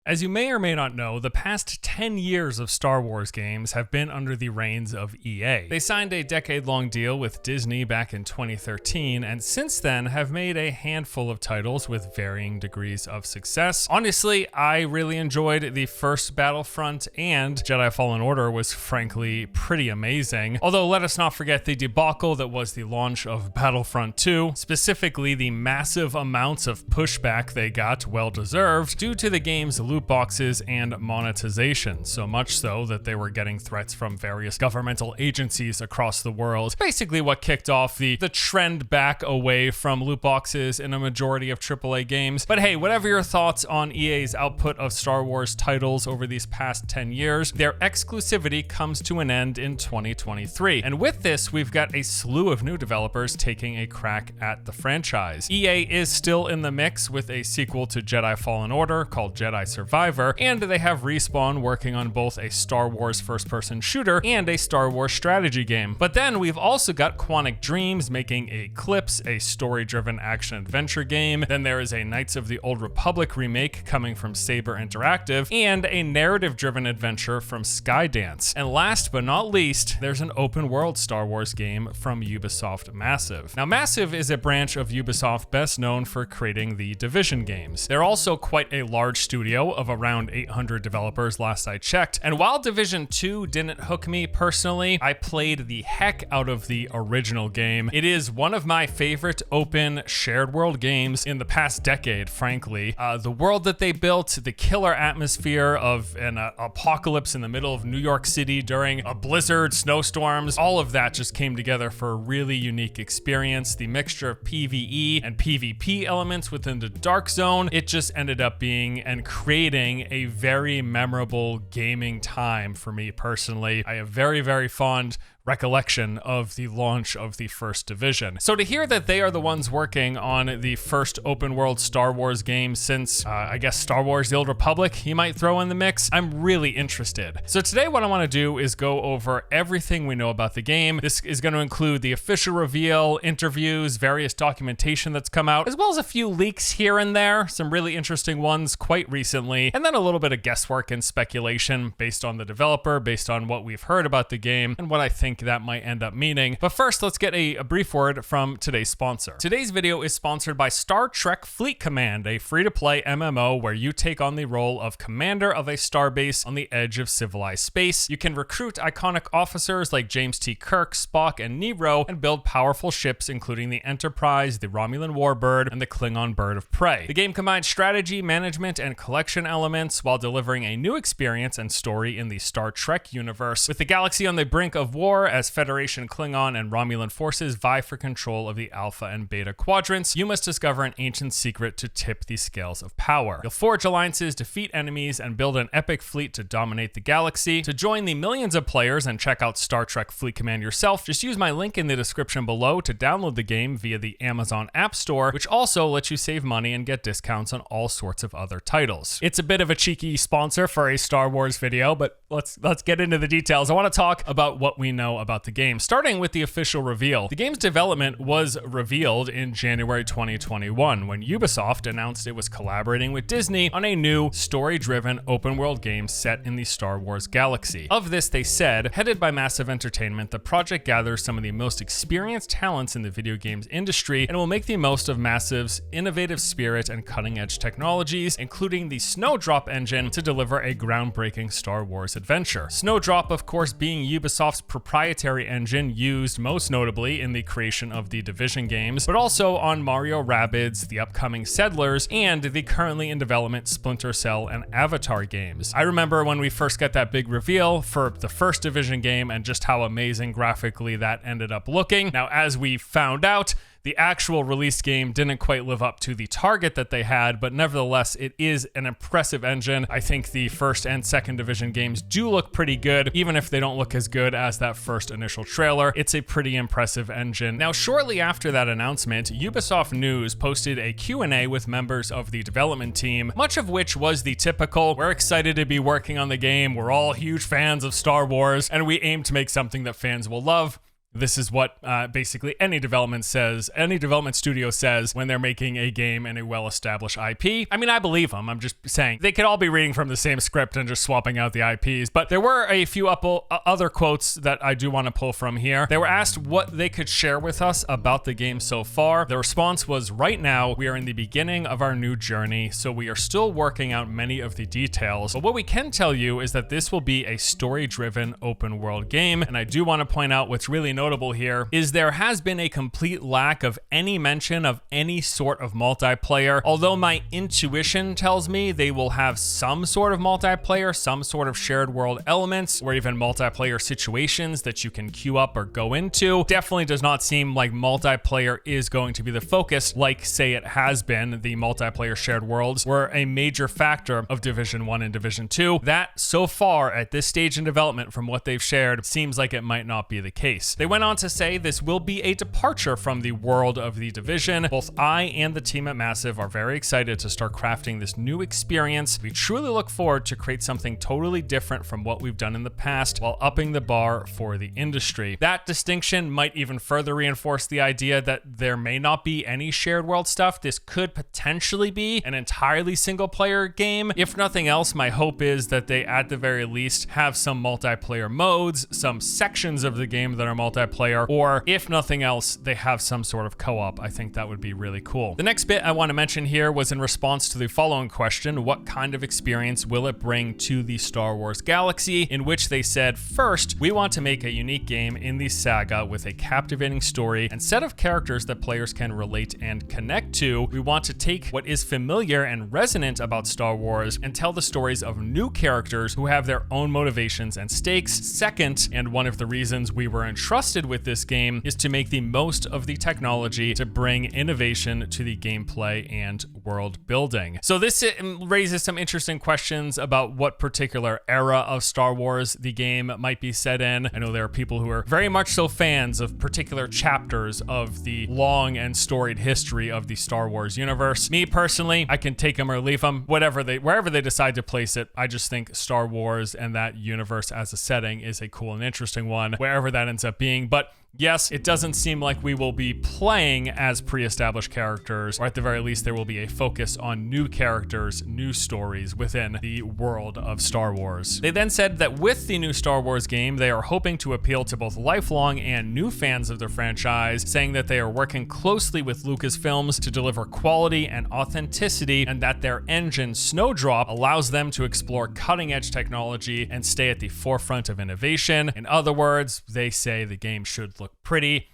As you may or may not know, the past 10 years of Star Wars games have been under the reins of EA. They signed a decade-long deal with Disney back in 2013, and since then have made a handful of titles with varying degrees of success. Honestly, I really enjoyed the first Battlefront, and Jedi Fallen Order was frankly pretty amazing. Although let us not forget the debacle that was the launch of Battlefront 2, specifically the massive amounts of pushback they got, well deserved, due to the game's loot boxes and monetization, so much so that they were getting threats from various governmental agencies across the world. Basically what kicked off the trend back away from loot boxes in a majority of AAA games. But hey, whatever your thoughts on EA's output of Star Wars titles over these past 10 years, their exclusivity comes to an end in 2023. And with this, we've got a slew of new developers taking a crack at the franchise. EA is still in the mix with a sequel to Jedi Fallen Order called Jedi Survivor, and they have Respawn working on both a Star Wars first-person shooter and a Star Wars strategy game. But then we've also got Quantic Dreams making Eclipse, a story-driven action-adventure game. Then there is a Knights of the Old Republic remake coming from Saber Interactive, and a narrative-driven adventure from Skydance. And last but not least, there's an open-world Star Wars game from Ubisoft Massive. Now, Massive is a branch of Ubisoft best known for creating the Division games. They're also quite a large studio of around 800 developers last I checked, and while Division 2 didn't hook me personally, I played the heck out of the original game. It is one of my favorite open shared world games in the past decade, frankly. The world that they built, the killer atmosphere of an apocalypse in the middle of New York City during a blizzard, snowstorms, all of that just came together for a really unique experience. The mixture of PvE and PvP elements within the Dark Zone, it just ended up being and creating a very memorable gaming time for me personally. I have very fond recollection of the launch of the first Division. So to hear that they are the ones working on the first open world Star Wars game since, I guess Star Wars The Old Republic, you might throw in the mix, I'm really interested. So today what I want to do is go over everything we know about the game. This is going to include the official reveal, interviews, various documentation that's come out, as well as a few leaks here and there, some really interesting ones quite recently, and then a little bit of guesswork and speculation based on the developer, based on what we've heard about the game, and what I think that might end up meaning. But first, let's get a brief word from today's sponsor. Today's video is sponsored by Star Trek Fleet Command, a free-to-play MMO where you take on the role of commander of a starbase on the edge of civilized space. You can recruit iconic officers like James T. Kirk, Spock, and Nero, and build powerful ships including the Enterprise, the Romulan Warbird, and the Klingon Bird of Prey. The game combines strategy, management, and collection elements while delivering a new experience and story in the Star Trek universe. With the galaxy on the brink of war as Federation, Klingon, and Romulan forces vie for control of the Alpha and Beta quadrants, you must discover an ancient secret to tip the scales of power. You'll forge alliances, defeat enemies, and build an epic fleet to dominate the galaxy. To join the millions of players and check out Star Trek Fleet Command yourself, just use my link in the description below to download the game via the Amazon App Store, which also lets you save money and get discounts on all sorts of other titles. It's a bit of a cheeky sponsor for a Star Wars video, but let's get into the details. I want to talk about what we know about the game, starting with the official reveal. The game's development was revealed in January 2021 when Ubisoft announced it was collaborating with Disney on a new story-driven open-world game set in the Star Wars galaxy. Of this, they said, headed by Massive Entertainment, the project gathers some of the most experienced talents in the video games industry and will make the most of Massive's innovative spirit and cutting-edge technologies, including the Snowdrop engine, to deliver a groundbreaking Star Wars adventure. Snowdrop, of course, being Ubisoft's proprietary engine used most notably in the creation of the Division games, but also on Mario Rabbids, the upcoming Settlers, and the currently in development Splinter Cell and Avatar games. I remember when we first got that big reveal for the first Division game and just how amazing graphically that ended up looking. Now, as we found out, the actual release game didn't quite live up to the target that they had, but nevertheless, it is an impressive engine. I think the first and second Division games do look pretty good, even if they don't look as good as that first initial trailer. It's a pretty impressive engine. Now, shortly after that announcement, Ubisoft News posted a Q&A with members of the development team, much of which was the typical, we're excited to be working on the game, we're all huge fans of Star Wars, and we aim to make something that fans will love. This is what basically any development studio says when they're making a game in a well-established IP. I mean, I believe them. I'm just saying they could all be reading from the same script and just swapping out the IPs. But there were a few other quotes that I do want to pull from here. They were asked what they could share with us about the game so far. The response was, right now, we are in the beginning of our new journey, so we are still working out many of the details. But what we can tell you is that this will be a story-driven open world game. And I do want to point out what's really notable here is there has been a complete lack of any mention of any sort of multiplayer, although my intuition tells me they will have some sort of multiplayer, some sort of shared world elements, or even multiplayer situations that you can queue up or go into. Definitely does not seem like multiplayer is going to be the focus, like say it has been. The multiplayer shared worlds were a major factor of Division 1 and Division 2. That so far at this stage in development, from what they've shared, seems like it might not be the case. They went on to say this will be a departure from the world of the Division. Both I and the team at Massive are very excited to start crafting this new experience. We truly look forward to create something totally different from what we've done in the past while upping the bar for the industry. That distinction might even further reinforce the idea that there may not be any shared world stuff. This could potentially be an entirely single player game. If nothing else, my hope is that they at the very least have some multiplayer modes, some sections of the game that are multiplayer, or if nothing else, they have some sort of co-op. I think that would be really cool. The next bit I want to mention here was in response to the following question: what kind of experience will it bring to the Star Wars galaxy? In which they said, first, we want to make a unique game in the saga with a captivating story and set of characters that players can relate and connect to. We want to take what is familiar and resonant about Star Wars and tell the stories of new characters who have their own motivations and stakes. Second, and one of the reasons we were entrusted with this game, is to make the most of the technology to bring innovation to the gameplay and world building. So this raises some interesting questions about what particular era of Star Wars the game might be set in. I know there are people who are very much so fans of particular chapters of the long and storied history of the Star Wars universe. Me personally, I can take them or leave them, wherever they decide to place it. I just think Star Wars and that universe as a setting is a cool and interesting one, wherever that ends up being. But yes, it doesn't seem like we will be playing as pre-established characters, or at the very least, there will be a focus on new characters, new stories within the world of Star Wars. They then said that with the new Star Wars game, they are hoping to appeal to both lifelong and new fans of the franchise, saying that they are working closely with Lucasfilms to deliver quality and authenticity, and that their engine, Snowdrop, allows them to explore cutting-edge technology and stay at the forefront of innovation. In other words, they say the game should look pretty.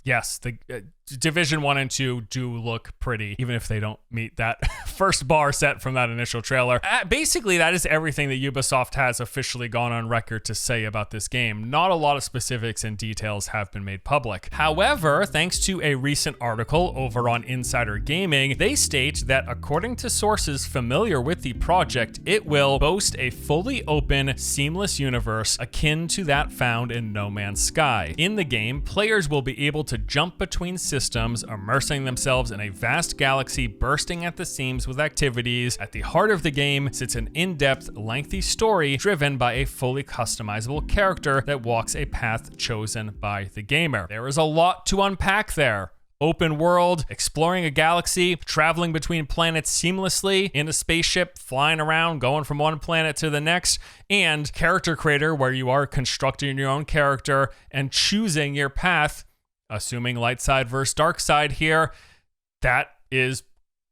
Yes, the Division 1 and 2 do look pretty, even if they don't meet that first bar set from that initial trailer. Basically, that is everything that Ubisoft has officially gone on record to say about this game. Not a lot of specifics and details have been made public. However, thanks to a recent article over on Insider Gaming, they state that according to sources familiar with the project, it will boast a fully open, seamless universe akin to that found in No Man's Sky. In the game, players will be able to jump between systems, immersing themselves in a vast galaxy bursting at the seams with activities. At the heart of the game sits an in-depth, lengthy story driven by a fully customizable character that walks a path chosen by the gamer. There is a lot to unpack there. Open world, exploring a galaxy, traveling between planets seamlessly in a spaceship, flying around, going from one planet to the next, and character creator, where you are constructing your own character and choosing your path, assuming light side versus dark side here. That is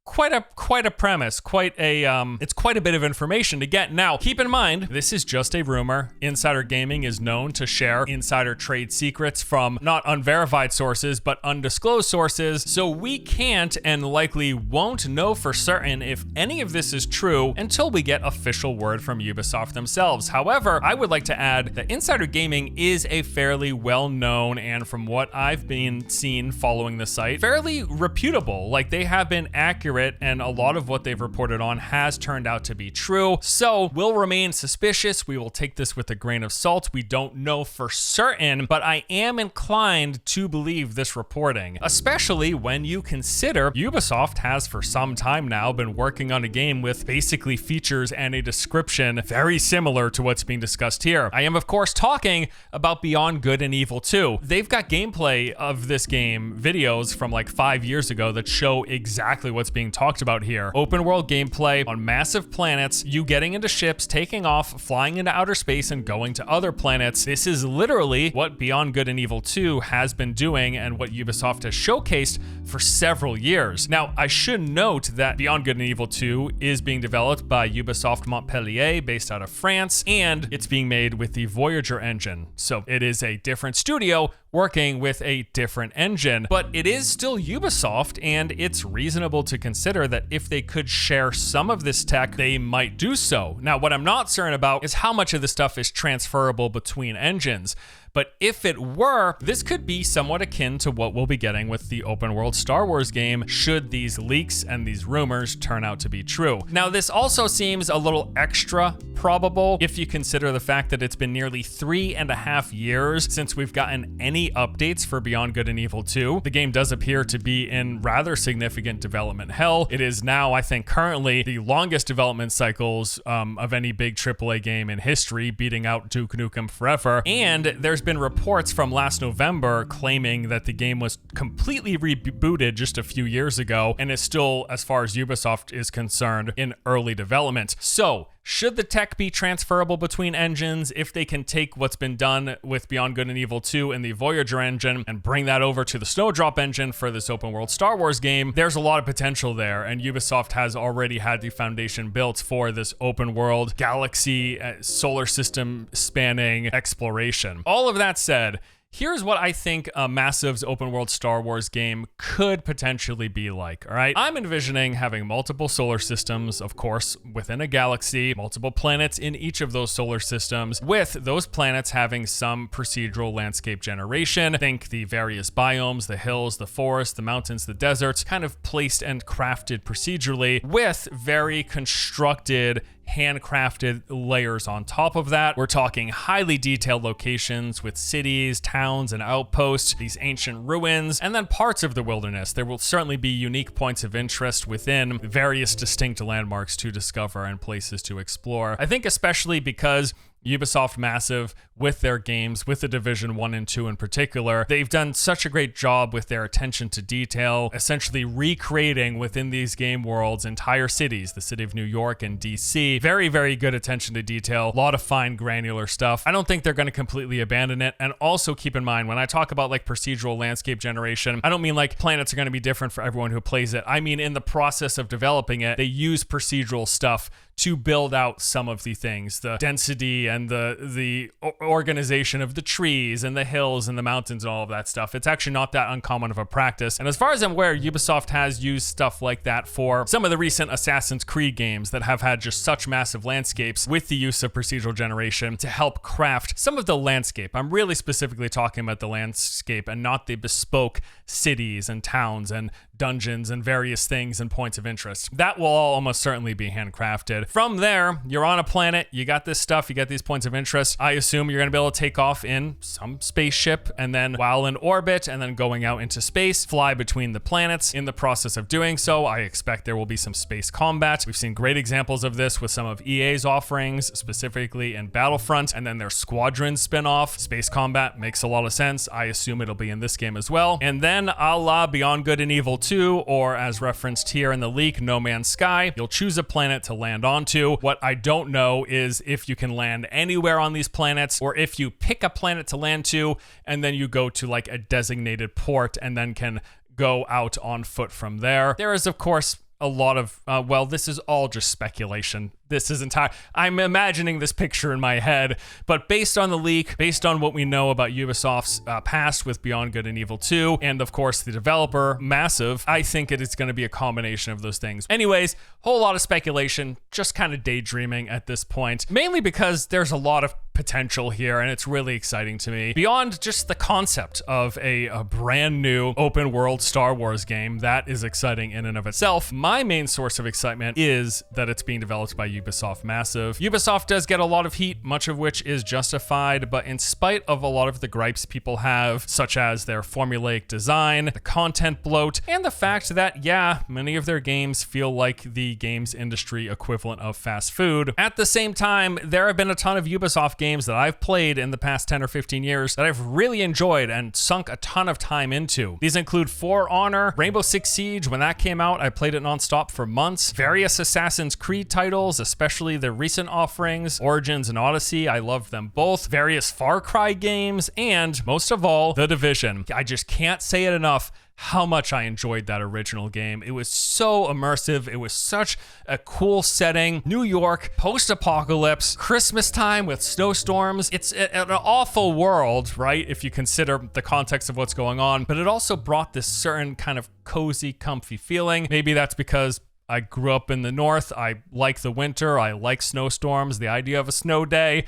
quite a premise, it's quite a bit of information to get. Now, keep in mind, this is just a rumor. Insider Gaming is known to share insider trade secrets from not unverified sources, but undisclosed sources, so we can't and likely won't know for certain if any of this is true until we get official word from Ubisoft themselves. However, I would like to add that Insider Gaming is a fairly well-known, and from what I've been seen following the site, fairly reputable. Like, they have been accurate accurate, and a lot of what they've reported on has turned out to be true. So we'll remain suspicious. We will take this with a grain of salt. We don't know for certain, but I am inclined to believe this reporting, especially when you consider Ubisoft has for some time now been working on a game with basically features and a description very similar to what's being discussed here. I am, of course, talking about Beyond Good and Evil 2. They've got gameplay of this game, videos from like 5 years ago that show exactly what's being talked about here. Open world gameplay on massive planets, you getting into ships, taking off, flying into outer space, and going to other planets. This is literally what Beyond Good and Evil 2 has been doing and what Ubisoft has showcased for several years. Now, I should note that Beyond Good and Evil 2 is being developed by Ubisoft Montpellier, based out of France, and it's being made with the Voyager engine. So it is a different studio working with a different engine, but it is still Ubisoft, and it's reasonable to consider that if they could share some of this tech, they might do so. Now, what I'm not certain about is how much of this stuff is transferable between engines. But if it were, this could be somewhat akin to what we'll be getting with the open world Star Wars game, should these leaks and these rumors turn out to be true. Now, this also seems a little extra probable if you consider the fact that it's been nearly 3.5 years since we've gotten any updates for Beyond Good and Evil 2. The game does appear to be in rather significant development hell. It is now, I think, currently the longest development cycles of any big AAA game in history, beating out Duke Nukem Forever. And there's been reports from last November claiming that the game was completely rebooted just a few years ago and is still, as far as Ubisoft is concerned, in early development. So, should the tech be transferable between engines if they can take what's been done with Beyond Good and Evil 2 and the Voyager engine and bring that over to the Snowdrop engine for this open world Star Wars game? There's a lot of potential there, and Ubisoft has already had the foundation built for this open world, galaxy, solar system spanning exploration. All of that said, here's what I think a massive open world Star Wars game could potentially be like, all right? I'm envisioning having multiple solar systems, of course, within a galaxy, multiple planets in each of those solar systems, with those planets having some procedural landscape generation. Think the various biomes, the hills, the forests, the mountains, the deserts, kind of placed and crafted procedurally with very constructed, handcrafted layers on top of that. We're talking highly detailed locations with cities, towns, and outposts, these ancient ruins, and then parts of the wilderness. There will certainly be unique points of interest within various distinct landmarks to discover and places to explore. I think especially because Ubisoft Massive, with their games, with The Division 1 and 2 in particular, they've done such a great job with their attention to detail, essentially recreating within these game worlds entire cities, the city of New York and DC. Very, very good attention to detail, a lot of fine granular stuff. I don't think they're going to completely abandon it. And also keep in mind, when I talk about like procedural landscape generation, I don't mean like planets are going to be different for everyone who plays it. I mean, in the process of developing it, they use procedural stuff to build out some of the things, the density and the organization of the trees and the hills and the mountains and all of that stuff. It's actually not that uncommon of a practice. And as far as I'm aware, Ubisoft has used stuff like that for some of the recent Assassin's Creed games that have had just such massive landscapes with the use of procedural generation to help craft some of the landscape. I'm really specifically talking about the landscape and not the bespoke cities and towns and dungeons and various things and points of interest. That will all almost certainly be handcrafted. From there, you're on a planet, you got this stuff, you got these points of interest. I assume you're going to be able to take off in some spaceship, and then while in orbit and then going out into space, fly between the planets. In the process of doing so, I expect there will be some space combat. We've seen great examples of this with some of EA's offerings, specifically in Battlefront, and then their Squadron spin-off. Space combat makes a lot of sense. I assume it'll be in this game as well. And then a la Beyond Good and Evil 2, or as referenced here in the leak, No Man's Sky, you'll choose a planet to land onto. What I don't know is if you can land anywhere on these planets, or if you pick a planet to land to, and then you go to like a designated port and then can go out on foot from there. There is, of course, a lot of, well, this is all just speculation. This is I'm imagining this picture in my head, but based on the leak, based on what we know about Ubisoft's past with Beyond Good and Evil 2, and of course the developer, Massive, I think it is going to be a combination of those things. Anyways, whole lot of speculation, just kind of daydreaming at this point, mainly because there's a lot of potential here, and it's really exciting to me. Beyond just the concept of a brand new open world Star Wars game, that is exciting in and of itself. My main source of excitement is that it's being developed by Ubisoft Massive. Ubisoft does get a lot of heat, much of which is justified, but in spite of a lot of the gripes people have, such as their formulaic design, the content bloat, and the fact that, yeah, many of their games feel like the games industry equivalent of fast food. At the same time, there have been a ton of Ubisoft games that I've played in the past 10 or 15 years that I've really enjoyed and sunk a ton of time into. These include For Honor, Rainbow Six Siege. When that came out, I played it nonstop for months. Various Assassin's Creed titles, especially the recent offerings, Origins and Odyssey. I loved them both. Various Far Cry games, and most of all, The Division. I just can't say it enough how much I enjoyed that original game. It was so immersive. It was such a cool setting. New York, post-apocalypse, Christmas time with snowstorms. It's an awful world, right? If you consider the context of what's going on, but it also brought this certain kind of cozy, comfy feeling. Maybe that's because I grew up in the north. I like the winter. I like snowstorms. The idea of a snow day,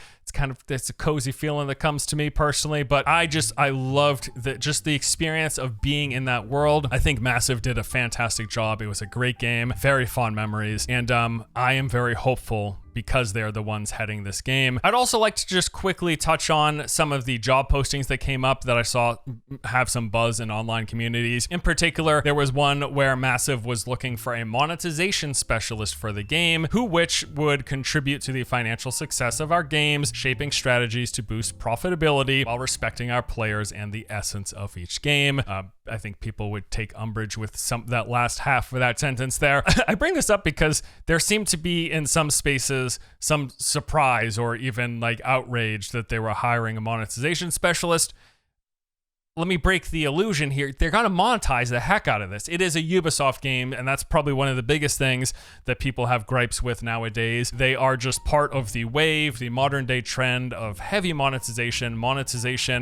it's a cozy feeling that comes to me personally, but I loved the experience of being in that world. I think Massive did a fantastic job. It was a great game, very fond memories, and I am very hopeful because they're the ones heading this game. I'd also like to just quickly touch on some of the job postings that came up that I saw have some buzz in online communities. In particular, there was one where Massive was looking for a monetization specialist for the game, which would contribute to the financial success of our games, shaping strategies to boost profitability while respecting our players and the essence of each game. I think people would take umbrage with that last half of that sentence there. I bring this up because there seemed to be in some spaces some surprise or even like outrage that they were hiring a monetization specialist. Let me break the illusion here. They're going to monetize the heck out of this. It is a Ubisoft game, and that's probably one of the biggest things that people have gripes with nowadays. They are just part of the wave, the modern day trend of heavy monetization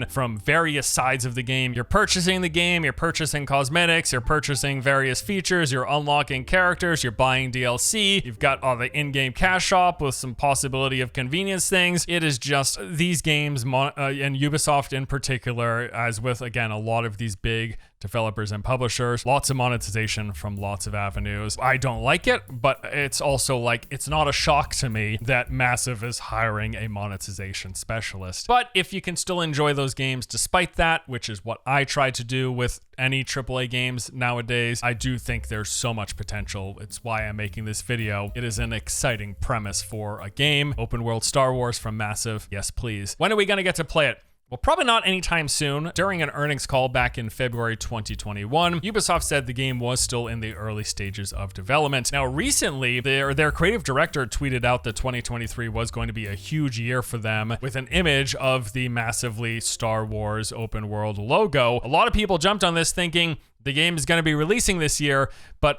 from various sides of the game. You're purchasing the game, you're purchasing cosmetics, you're purchasing various features, you're unlocking characters, you're buying DLC, you've got the in-game cash shop with some possibility of convenience things. It is just these games, and Ubisoft in particular, as with again, a lot of these big developers and publishers, lots of monetization from lots of avenues. I don't like it, but it's also like, it's not a shock to me that Massive is hiring a monetization specialist. But if you can still enjoy those games despite that, which is what I try to do with any AAA games nowadays, I do think there's so much potential. It's why I'm making this video. It is an exciting premise for a game. Open world Star Wars from Massive. Yes, please. When are we going to get to play it? Well, probably not anytime soon. During an earnings call back in February 2021, Ubisoft said the game was still in the early stages of development. Now, recently, their creative director tweeted out that 2023 was going to be a huge year for them with an image of the massively Star Wars open world logo. A lot of people jumped on this thinking the game is going to be releasing this year, but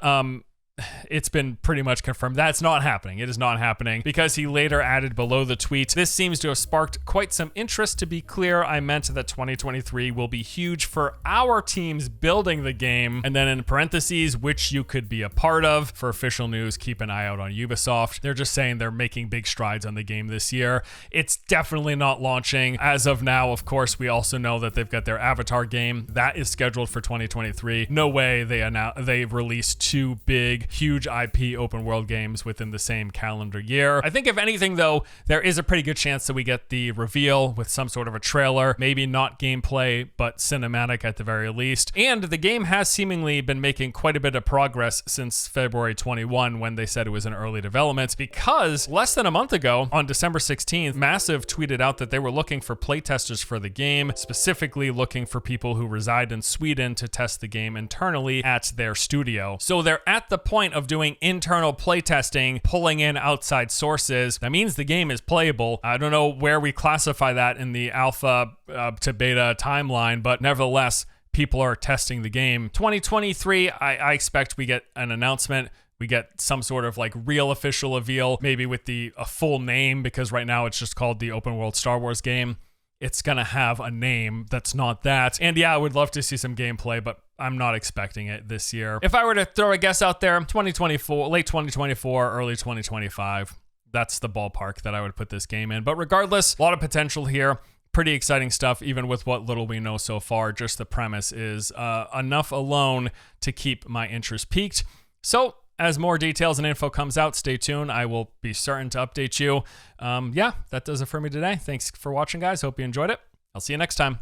it's been pretty much confirmed that's not happening. It is not happening, because he later added below the tweet, "This seems to have sparked quite some interest. To be clear, I meant that 2023 will be huge for our teams building the game." And then in parentheses, "which you could be a part of. For official news, keep an eye out on Ubisoft." They're just saying they're making big strides on the game this year. It's definitely not launching as of now. Of course, we also know that they've got their Avatar game that is scheduled for 2023. No way they released two big, huge IP open world games within the same calendar year. I think if anything though, there is a pretty good chance that we get the reveal with some sort of a trailer, maybe not gameplay, but cinematic at the very least. And the game has seemingly been making quite a bit of progress since February 21, when they said it was in early development, because less than a month ago, on December 16th, Massive tweeted out that they were looking for playtesters for the game, specifically looking for people who reside in Sweden to test the game internally at their studio. So they're at the point of doing internal playtesting, pulling in outside sources. That means the game is playable. I don't know where we classify that in the alpha to beta timeline, but nevertheless, people are testing the game. 2023, I expect we get an announcement. We get some sort of like real official reveal, maybe with a full name, because right now it's just called the Open World Star Wars game. It's gonna have a name that's not that. And yeah, I would love to see some gameplay, but I'm not expecting it this year. If I were to throw a guess out there, 2024, late 2024, early 2025. That's the ballpark that I would put this game in. But regardless, a lot of potential here. Pretty exciting stuff, even with what little we know so far. Just the premise is enough alone to keep my interest peaked. So as more details and info comes out, stay tuned. I will be certain to update you. Yeah, that does it for me today. Thanks for watching, guys. Hope you enjoyed it. I'll see you next time.